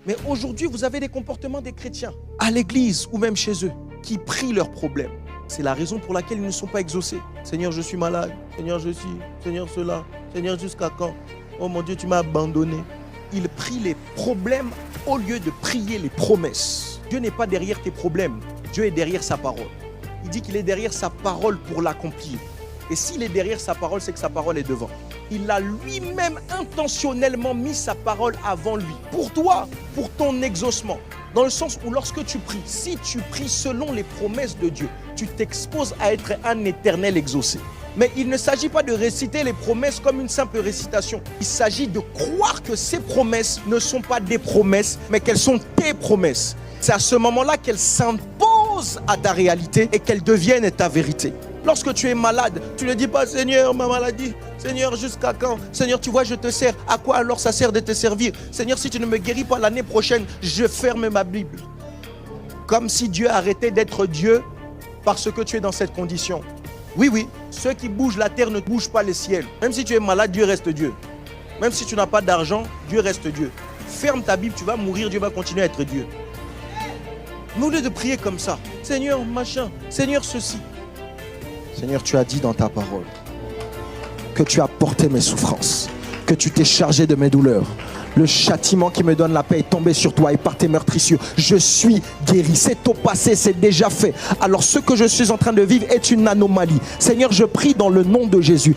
Mais aujourd'hui, vous avez des comportements des chrétiens, à l'église ou même chez eux, qui prient leurs problèmes. C'est la raison pour laquelle ils ne sont pas exaucés. Seigneur, je suis malade. Seigneur, je suis. Seigneur, cela. Seigneur, jusqu'à quand? Oh mon Dieu, tu m'as abandonné. Ils prient les problèmes au lieu de prier les promesses. Dieu n'est pas derrière tes problèmes. Dieu est derrière sa parole. Il dit qu'il est derrière sa parole pour l'accomplir. Et s'il est derrière sa parole, c'est que sa parole est devant. Il a lui-même intentionnellement mis sa parole avant lui. Pour toi, pour ton exaucement. Dans le sens où lorsque tu pries, si tu pries selon les promesses de Dieu, tu t'exposes à être un éternel exaucé. Mais il ne s'agit pas de réciter les promesses comme une simple récitation. Il s'agit de croire que ces promesses ne sont pas des promesses, mais qu'elles sont tes promesses. C'est à ce moment-là qu'elles s'imposent à ta réalité et qu'elles deviennent ta vérité. Lorsque tu es malade, tu ne dis pas « Seigneur, ma maladie, Seigneur, jusqu'à quand? Seigneur, tu vois, je te sers. À quoi alors ça sert de te servir? Seigneur, si tu ne me guéris pas l'année prochaine, je ferme ma Bible. » Comme si Dieu arrêtait d'être Dieu parce que tu es dans cette condition. Oui, oui, ceux qui bougent la terre ne bougent pas les ciels. Même si tu es malade, Dieu reste Dieu. Même si tu n'as pas d'argent, Dieu reste Dieu. Ferme ta Bible, tu vas mourir, Dieu va continuer à être Dieu. Mais au lieu de prier comme ça, Seigneur, machin, Seigneur, ceci. Seigneur, tu as dit dans ta parole que tu as porté mes souffrances, que tu t'es chargé de mes douleurs. Le châtiment qui me donne la paix est tombé sur toi et par tes meurtrissures, je suis guéri. C'est au passé, c'est déjà fait. Alors ce que je suis en train de vivre est une anomalie. Seigneur, je prie dans le nom de Jésus.